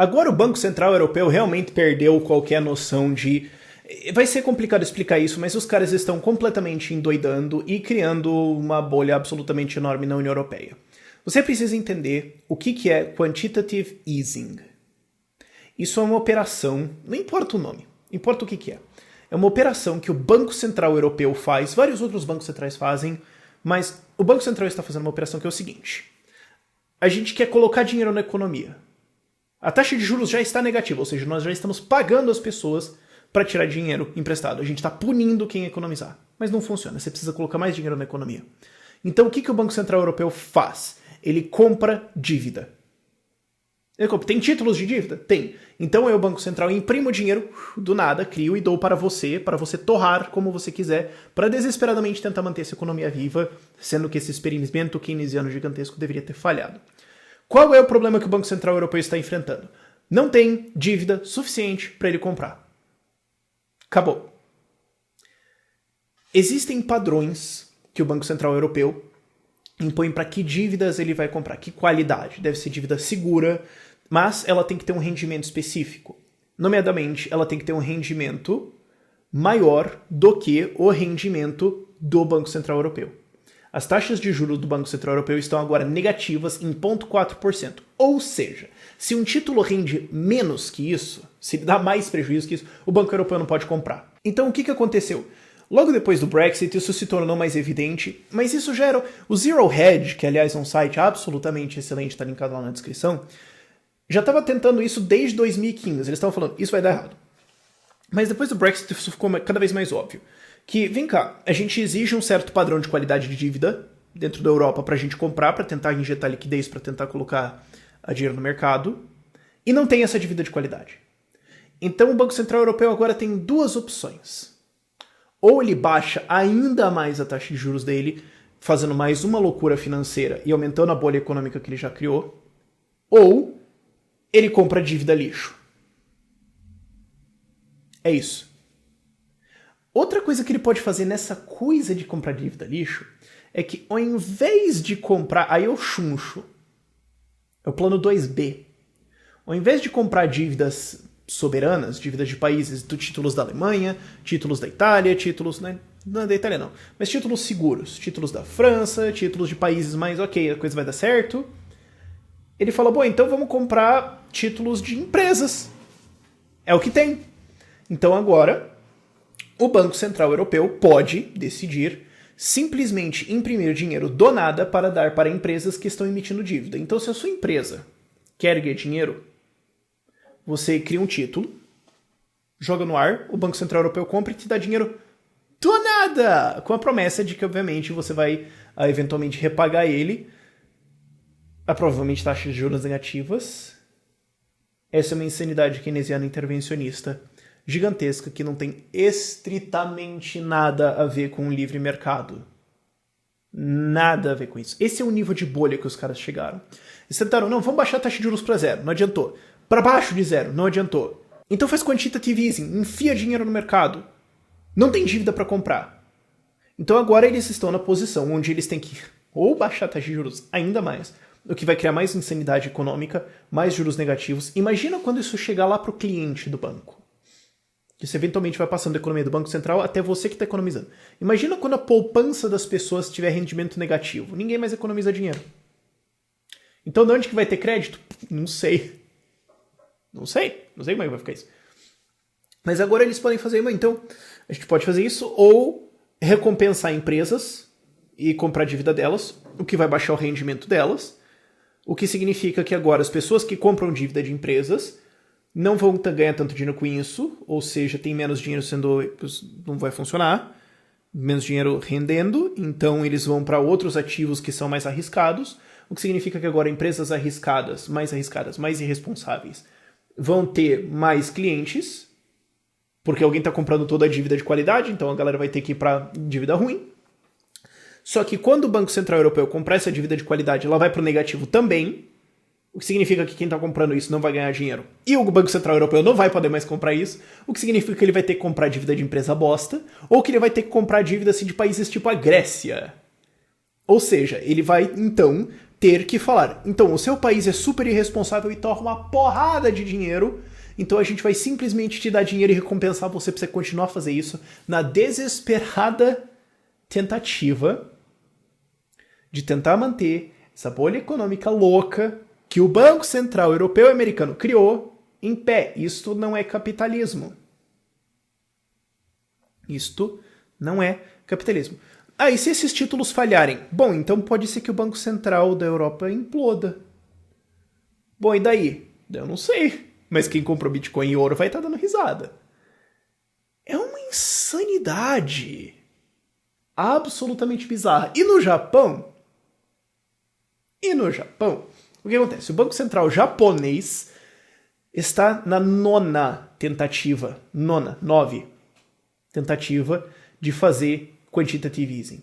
Agora o Banco Central Europeu realmente perdeu qualquer noção de... Vai ser complicado explicar isso, mas os caras estão completamente endoidando e criando uma bolha absolutamente enorme na União Europeia. Você precisa entender o que é quantitative easing. Isso é uma operação, não importa o nome, importa o que é. É uma operação que o Banco Central Europeu faz, vários outros bancos centrais fazem, mas o Banco Central está fazendo uma operação que é o seguinte. A gente quer colocar dinheiro na economia. A taxa de juros já está negativa, ou seja, nós já estamos pagando as pessoas para tirar dinheiro emprestado. A gente está punindo quem economizar. Mas não funciona, você precisa colocar mais dinheiro na economia. Então o que o Banco Central Europeu faz? Ele compra dívida. Tem títulos de dívida? Tem. Então eu, Banco Central, imprimo dinheiro do nada, crio e dou para você torrar como você quiser, para desesperadamente tentar manter essa economia viva, sendo que esse experimento keynesiano gigantesco deveria ter falhado. Qual é o problema que o Banco Central Europeu está enfrentando? Não tem dívida suficiente para ele comprar. Acabou. Existem padrões que o Banco Central Europeu impõe para que dívidas ele vai comprar, que qualidade. Deve ser dívida segura, mas ela tem que ter um rendimento específico. Nomeadamente, ela tem que ter um rendimento maior do que o rendimento do Banco Central Europeu. As taxas de juros do Banco Central Europeu estão agora negativas em 0,4%. Ou seja, se um título rende menos que isso, se ele dá mais prejuízo que isso, o Banco Europeu não pode comprar. Então o que aconteceu? Logo depois do Brexit, isso se tornou mais evidente, mas isso já era... O Zero Hedge, que aliás é um site absolutamente excelente, está linkado lá na descrição, já estava tentando isso desde 2015. Eles estavam falando, isso vai dar errado. Mas depois do Brexit, isso ficou cada vez mais óbvio. Que, vem cá, a gente exige um certo padrão de qualidade de dívida dentro da Europa para a gente comprar, para tentar injetar liquidez, para tentar colocar a dinheiro no mercado, e não tem essa dívida de qualidade. Então o Banco Central Europeu agora tem duas opções. Ou ele baixa ainda mais a taxa de juros dele, fazendo mais uma loucura financeira e aumentando a bolha econômica que ele já criou, ou ele compra dívida lixo. É isso. Outra coisa que ele pode fazer nessa coisa de comprar dívida lixo é que ao invés de comprar... Aí eu chuncho. É o plano 2B. Ao invés de comprar dívidas soberanas, dívidas de países, títulos da Alemanha, títulos da Itália, títulos... Né, não da Itália não, mas títulos seguros. Títulos da França, títulos de países mais ok, a coisa vai dar certo. Ele fala, bom, então vamos comprar títulos de empresas. É o que tem. Então agora... O Banco Central Europeu pode decidir simplesmente imprimir dinheiro do nada para dar para empresas que estão emitindo dívida. Então, se a sua empresa quer ganhar dinheiro, você cria um título, joga no ar, o Banco Central Europeu compra e te dá dinheiro do nada, com a promessa de que, obviamente, você vai eventualmente repagar ele a provavelmente taxas de juros negativas. Essa é uma insanidade keynesiana intervencionista gigantesca que não tem estritamente nada a ver com o livre mercado. Nada a ver com isso. Esse é o nível de bolha que os caras chegaram. Eles tentaram, não, vamos baixar a taxa de juros para zero. Não adiantou. Para baixo de zero. Não adiantou. Então faz quantitative easing. Enfia dinheiro no mercado. Não tem dívida para comprar. Então agora eles estão na posição onde eles têm que ou baixar a taxa de juros ainda mais, o que vai criar mais insanidade econômica, mais juros negativos. Imagina quando isso chegar lá para o cliente do banco. Isso eventualmente vai passando da economia do Banco Central até você que está economizando. Imagina quando a poupança das pessoas tiver rendimento negativo. Ninguém mais economiza dinheiro. Então de onde que vai ter crédito? Não sei. Não sei como é que vai ficar isso. Mas agora eles podem fazer, então a gente pode fazer isso ou recompensar empresas e comprar a dívida delas, o que vai baixar o rendimento delas, o que significa que agora as pessoas que compram dívida de empresas não vão ganhar tanto dinheiro com isso, ou seja, tem menos dinheiro não vai funcionar, menos dinheiro rendendo, então eles vão para outros ativos que são mais arriscados, o que significa que agora empresas arriscadas, mais irresponsáveis, vão ter mais clientes, porque alguém está comprando toda a dívida de qualidade, então a galera vai ter que ir para dívida ruim. Só que quando o Banco Central Europeu comprar essa dívida de qualidade, ela vai para o negativo também, o que significa que quem está comprando isso não vai ganhar dinheiro. E o Banco Central Europeu não vai poder mais comprar isso, o que significa que ele vai ter que comprar dívida de empresa bosta, ou que ele vai ter que comprar dívida assim, de países tipo a Grécia. Ou seja, ele vai, então, ter que falar, então, o seu país é super irresponsável e torra uma porrada de dinheiro, então a gente vai simplesmente te dar dinheiro e recompensar você pra você continuar a fazer isso na desesperada tentativa de tentar manter essa bolha econômica louca que o Banco Central Europeu e Americano criou em pé. Isto não é capitalismo. Isto não é capitalismo. E se esses títulos falharem? Bom, então pode ser que o Banco Central da Europa imploda. Bom, e daí? Eu não sei. Mas quem comprou Bitcoin e ouro vai estar dando risada. É uma insanidade absolutamente bizarra. E no Japão? O que acontece? O Banco Central japonês está na nove tentativa de fazer quantitative easing.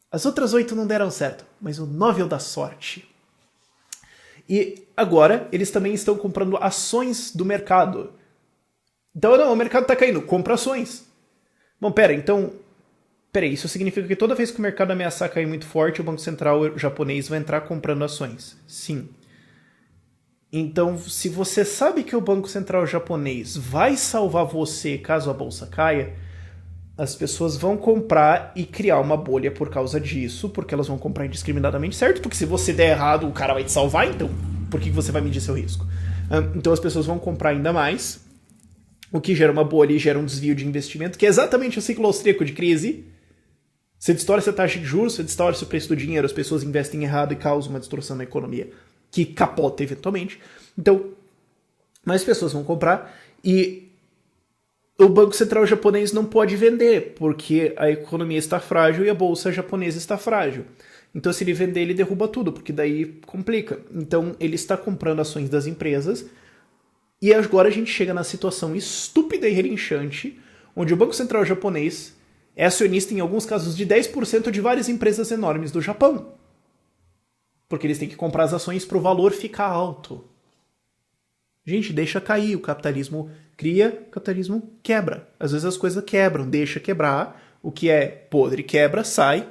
As outras 8 não deram certo, mas o 9 é o da sorte. E agora eles também estão comprando ações do mercado. Então, não, o mercado está caindo, compra ações. Bom, peraí, isso significa que toda vez que o mercado ameaçar cair muito forte, o Banco Central japonês vai entrar comprando ações. Sim. Então, se você sabe que o Banco Central japonês vai salvar você caso a bolsa caia, as pessoas vão comprar e criar uma bolha por causa disso, porque elas vão comprar indiscriminadamente, certo? Porque se você der errado, o cara vai te salvar, então por que você vai medir seu risco? Então as pessoas vão comprar ainda mais, o que gera uma bolha e gera um desvio de investimento, que é exatamente o ciclo austríaco de crise. Você distorce a taxa de juros, você distorce o preço do dinheiro, as pessoas investem errado e causam uma distorção na economia, que capota eventualmente. Então, mais pessoas vão comprar e o Banco Central japonês não pode vender, porque a economia está frágil e a bolsa japonesa está frágil. Então, se ele vender, ele derruba tudo, porque daí complica. Então, ele está comprando ações das empresas e agora a gente chega na situação estúpida e relinchante, onde o Banco Central japonês é acionista, em alguns casos, de 10% de várias empresas enormes do Japão. Porque eles têm que comprar as ações para o valor ficar alto. Gente, deixa cair. O capitalismo cria, o capitalismo quebra. Às vezes as coisas quebram, deixa quebrar. O que é podre quebra, sai.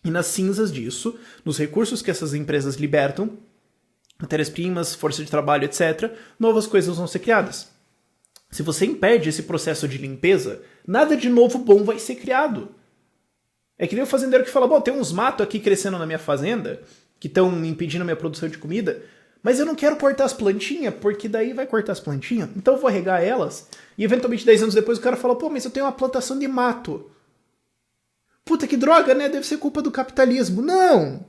E nas cinzas disso, nos recursos que essas empresas libertam, matérias-primas, força de trabalho, etc., novas coisas vão ser criadas. Se você impede esse processo de limpeza, nada de novo bom vai ser criado. É que nem o fazendeiro que fala, bom, tem uns matos aqui crescendo na minha fazenda, que estão impedindo a minha produção de comida, mas eu não quero cortar as plantinhas, porque daí vai cortar as plantinhas, então eu vou regar elas, e eventualmente 10 anos depois o cara fala, pô, mas eu tenho uma plantação de mato. Puta que droga, né? Deve ser culpa do capitalismo. Não!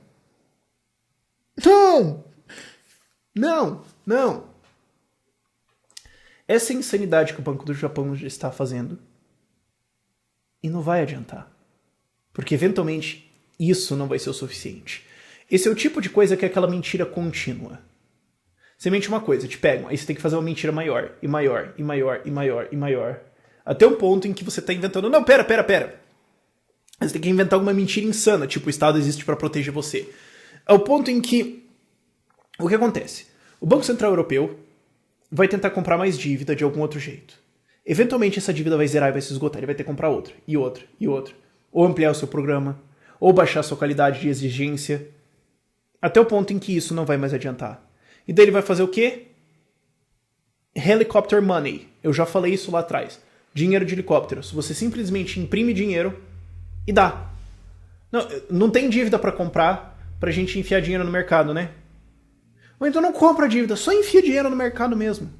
Não! Não! Não! Essa é a insanidade que o Banco do Japão está fazendo. E não vai adiantar. Porque eventualmente isso não vai ser o suficiente. Esse é o tipo de coisa que é aquela mentira contínua. Você mente uma coisa, te pegam, aí você tem que fazer uma mentira maior, e maior, e maior, e maior, e maior. Até um ponto em que você está inventando, não, pera. Você tem que inventar alguma mentira insana, tipo o Estado existe para proteger você. Ao ponto em que, o que acontece? O Banco Central Europeu vai tentar comprar mais dívida de algum outro jeito. Eventualmente essa dívida vai zerar e vai se esgotar, ele vai ter que comprar outra, e outra, e outra. Ou ampliar o seu programa, ou baixar a sua qualidade de exigência, até o ponto em que isso não vai mais adiantar. E daí ele vai fazer o quê? Helicopter money. Eu já falei isso lá atrás. Dinheiro de helicópteros. Você simplesmente imprime dinheiro e dá. Não tem dívida para comprar pra gente enfiar dinheiro no mercado, né? Ou então não compra dívida, só enfia dinheiro no mercado mesmo.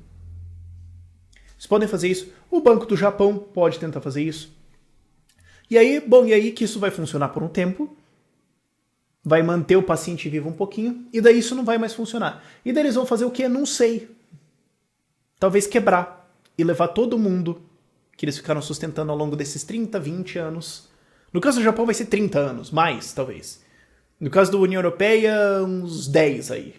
Vocês podem fazer isso. O Banco do Japão pode tentar fazer isso. E aí que isso vai funcionar por um tempo. Vai manter o paciente vivo um pouquinho. E daí isso não vai mais funcionar. E daí eles vão fazer o quê? Não sei. Talvez quebrar. E levar todo mundo que eles ficaram sustentando ao longo desses 30, 20 anos. No caso do Japão vai ser 30 anos. Mais, talvez. No caso da União Europeia, uns 10 aí.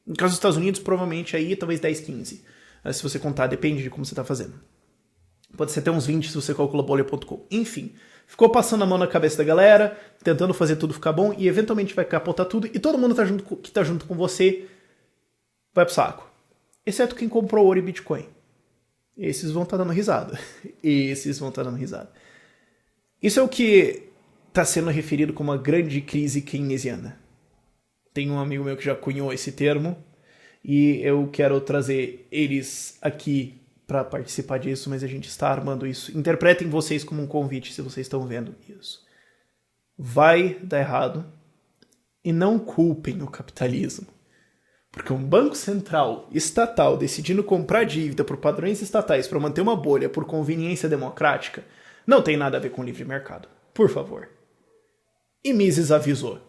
No caso dos Estados Unidos, provavelmente aí, talvez 10, 15. Se você contar, depende de como você está fazendo. Pode ser até uns 20 se você calcula bolha.com. Enfim, ficou passando a mão na cabeça da galera, tentando fazer tudo ficar bom, e eventualmente vai capotar tudo, e todo mundo que tá junto com você vai pro saco. Exceto quem comprou ouro e Bitcoin. Esses vão estar dando risada. Isso é o que está sendo referido como uma grande crise keynesiana. Tem um amigo meu que já cunhou esse termo e eu quero trazer eles aqui para participar disso, mas a gente está armando isso. Interpretem vocês como um convite se vocês estão vendo isso. Vai dar errado e não culpem o capitalismo. Porque um banco central estatal decidindo comprar dívida por padrões estatais para manter uma bolha por conveniência democrática não tem nada a ver com livre mercado. Por favor. E Mises avisou.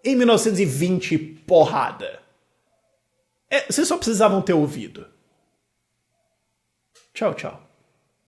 Em 1920, porrada. Vocês só precisavam ter ouvido. Tchau, tchau.